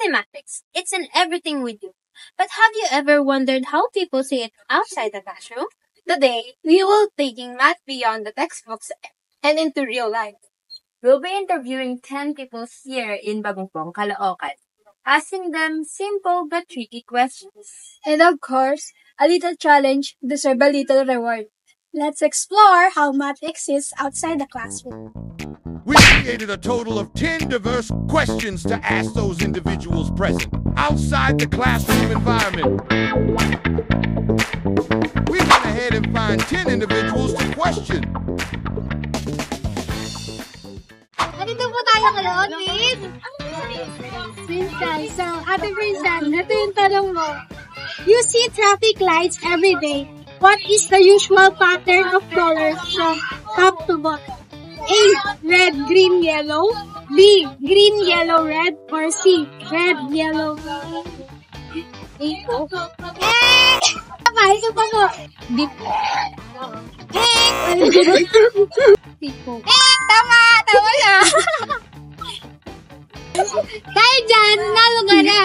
Mathematics, it's in everything we do. But have you ever wondered how people see it outside the classroom? Today, we will taking math beyond the textbooks and into real life. We'll be interviewing 10 people here in Bagongpong, Caloocan, asking them simple but tricky questions. And of course, a little challenge deserves a little reward. Let's explore how math exists outside the classroom. We created a total of 10 diverse questions to ask those individuals present outside the classroom environment. We went ahead and found 10 individuals to question. Nandito po tayo ngayon with Princess. So, Ate Princess, ito yung tanong mo. You see traffic lights every day. What is the usual pattern of colors from top to bottom? A. Red, green, yellow. B. Green, yellow, red. Or C. Red, yellow, green. A po. Eh! Tama, ito pa po. B po. B po. Tama! Tama na! Dahil dyan, nalo ka na!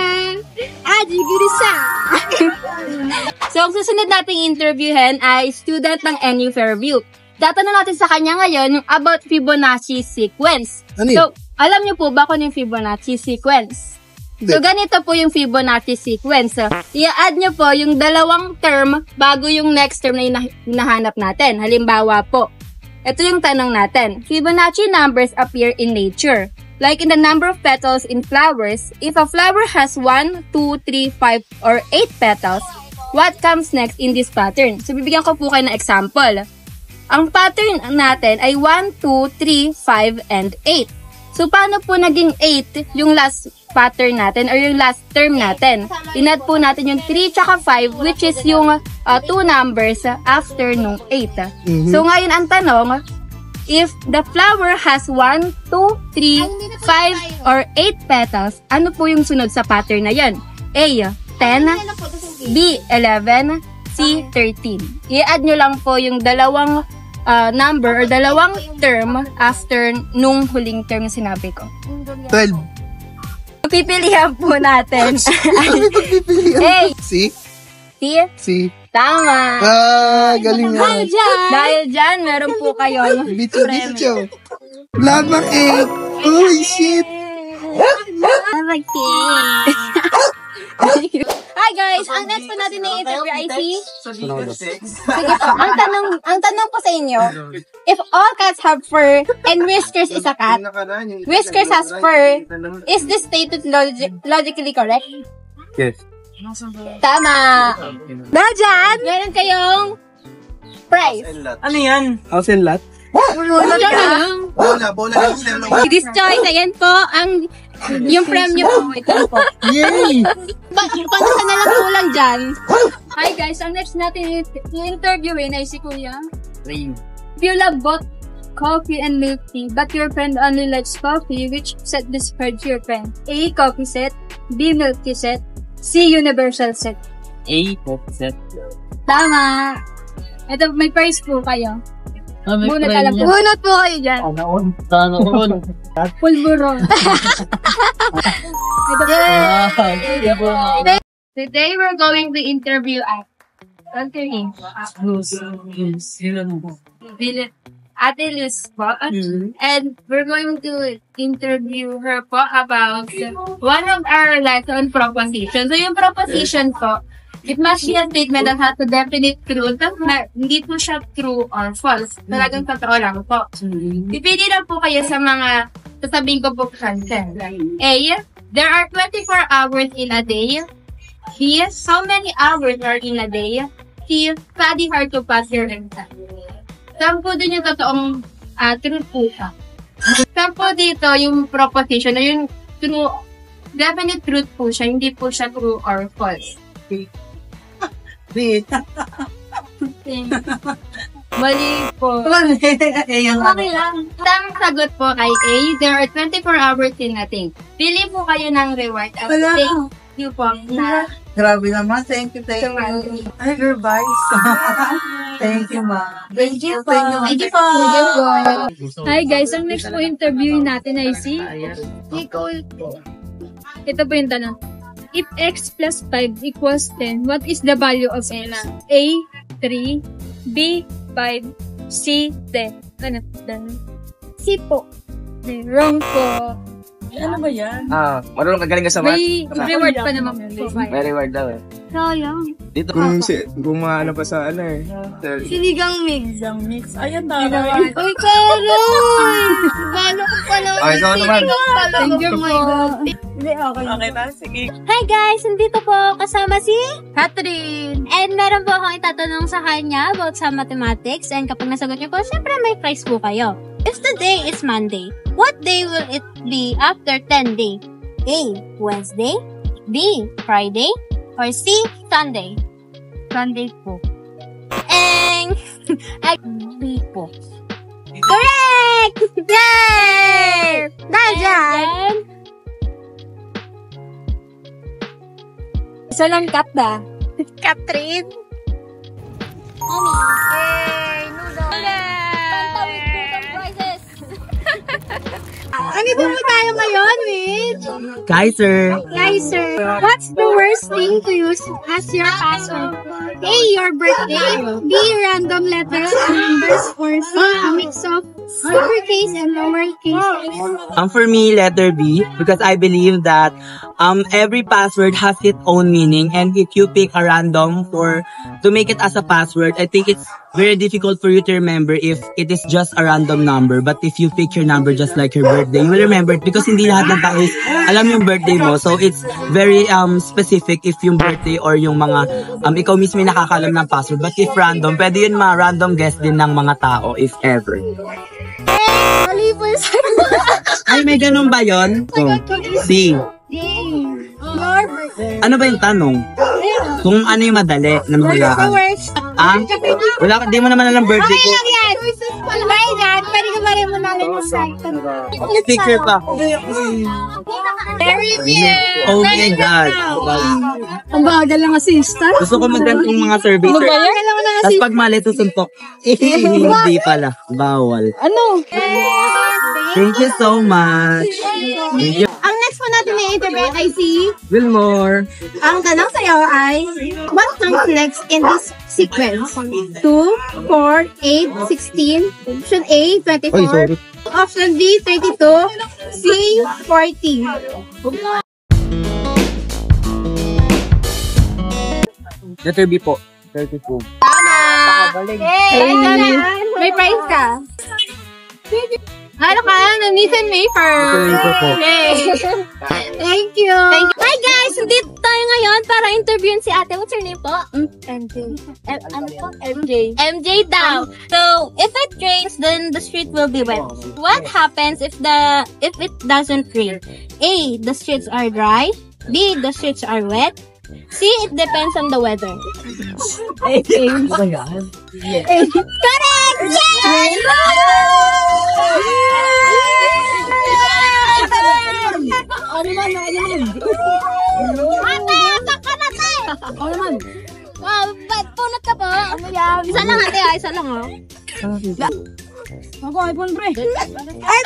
Aji Girisa! So, ang susunod nating interviewin ay student ng NU Fairview. Tatanong natin sa kanya ngayon about Fibonacci sequence. Ano So, alam niyo po ba kung yung Fibonacci sequence? So, ganito po yung Fibonacci sequence. I-add niyo po yung dalawang term bago yung next term na hinahanap natin. Halimbawa po, ito yung tanong natin. Fibonacci numbers appear in nature. Like in the number of petals in flowers, if a flower has 1, 2, 3, 5, or 8 petals, what comes next in this pattern? So, bibigyan ko po kayo ng example. Ang pattern natin ay 1, 2, 3, 5, and 8. So, paano po naging 8 yung last pattern natin or yung last term natin? Inad po natin yung 3 tsaka 5, which is yung 2 numbers after nung 8. So, ngayon ang tanong, if the flower has 1, 2, 3, 5, or 8 petals, ano po yung sunod sa pattern na yan? A, 10, B, 11, C, 13. I-add nyo lang po yung dalawang number or dalawang term after nung huling term na sinabi ko. 12. Pipilihan po natin. A, C? C, C. tama. Galing nga. Dahil dyan, meron po kayo. Bicho. Lahat ng 8. Holy shit. Hi guys, ang next po natin na interview ay Sige po, ang tanong po sa inyo, if all cats have fur and Whiskers is a cat, Whiskers has fur, is this statement logically correct? Yes. Tama. Dahil meron kayong prize. Ano yan? House and lot? Bola lang. This choice, ayan po, yung premyo po, ito po. Yay! Panasa na lang po lang dyan. Hi guys, ang next natin i-interviewin ay si Kuya. Rain. If you love both coffee and milk tea, but your friend only likes coffee, which set describes your friend? A. Coffee set. B. Milk tea set. C. Universal set. A. Coffee set. Tama! Ito, may prize po kayo. Bunot alam po. Bunot po kayo dyan. Tanoon. Pulburon. Today we're going to interview Ate Luz po. And we're going to interview her po about one of our lesson proposition. So yung proposition po, it must be a statement that has a definite truth na hindi po siya true or false. Talagang totoo lang po. Pipili lang po kayo sa mga sasabihin ko po answer. A, there are 24 hours in a day. B, how many hours are in a day? C, study hard to pass your exam. Saan po dun yung totoong truth po siya? Saan po dito yung proposition na yung true, definite truth po siya, hindi po siya true or false. Mali po. Okay lang. Tamang sagot po ay A, there are 24 hours in a day. Pili po kayo ng reward at thank you po na Grabe naman. Thank you. Ay, girl, bye. Thank you, ma. Thank you po. Thank you po. Hi guys, ang next po interview natin ay si Nicole po. Ito po yung tanong. If x plus 5 equals 10, what is the value of x? A, 3, B, 5, C, 10. Ano? C po. Wrong po. Ano ba yan? Marunong ka galing ka sa math? May reward pa naman po. May reward daw eh. Sayang. Dito. Kung maano pa sa ano eh. Sinigang mix. Ayan na. Uy, Karoy! Paano ko pala? Okay, ikaw naman. Thank you po. Okay na, sige. Hi guys! Nandito po kasama si Catherine. and meron po akong itatanong sa kanya about sa mathematics and kapag nasagot niyo po, syempre may prize po kayo. If today is Monday, what day will it be after 10 days? A. Wednesday, B. Friday, or C. Sunday? Sunday po. And B po. Correct! Yay! Dahil dyan, Isa lang kat ba? Catherine. Yay! Noodles! Pantawid po ng prizes! Ano po tayo ngayon, Mitch? Kaiser. Kaiser, what's the worst thing to use as your password? A. Your birthday. B. Random letters and numbers. Or C. A mix of uppercase and lowercase. For me, letter B, because I believe that every password has its own meaning, and if you pick a random to make it as a password, I think it's very difficult for you to remember if it is just a random number. But if you pick your number just like your birthday, you will remember it because hindi lahat ng tao is alam yung birthday mo. So it's very specific if yung birthday or yung mga ikaw mismo yung nakakalam ng password. But if random, pwede yun random guess din ng mga tao if ever. Mali po yung Ay, may ganun ba yun? C. Your birthday. Ano ba yung tanong? Kung ano yung madali na mahulaan? Worst. Wala ka, di mo naman alam birthday Okay ko. lang yan. Kaya yan, pwede ka ba rin mo nalang yung site? Picture pa. Very weird. Oh my God. Ang bagal lang assistant. Gusto ko mag-grant yung mga survey, sir. Tapos pag mali, tusuntok. Hindi pala. Bawal. Ano? Thank you so much. Thank you. Ang next po natin na interview ay si Wilmore. ang tanong sa iyo ay what comes next in this sequence? 2, 4, 8, 16. Option A, 24. Option B, 32. C, 40. Letter B po. 32. Hey, May prize ka. Ano ka? Nathan Wafer. Thank you. Hi guys! Dito tayo ngayon para interviewin si ate. What's your name po? MJ. Ano po? MJ. MJ daw. So, if it rains, then the street will be wet. What happens if it doesn't rain? A. The streets are dry. B. The streets are wet. C. It depends on the weather. Correct! Yes! Ate, saka na tayo! Ano naman? Punot ka po. Ano yan? Isa lang ate, isa lang oh. Ako, iPhone pre. Ay,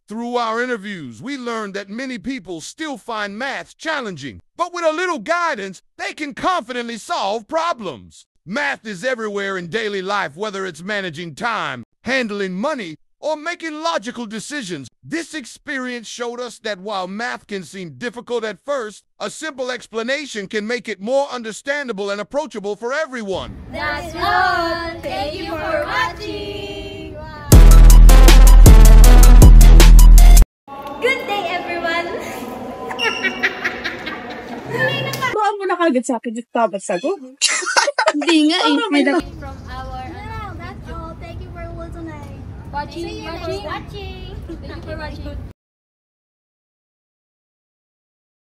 Through our interviews, we learned that many people still find math challenging, but with a little guidance, they can confidently solve problems. Math is everywhere in daily life, whether it's managing time, handling money, or making logical decisions. This experience showed us that while math can seem difficult at first, a simple explanation can make it more understandable and approachable for everyone. that's all. Thank you for watching. Good day, everyone. Buwan mo na kagad sa akin, dito tabat sagot. Hindi nga eh. May From our that's all. Thank you for watching. Thank you for watching.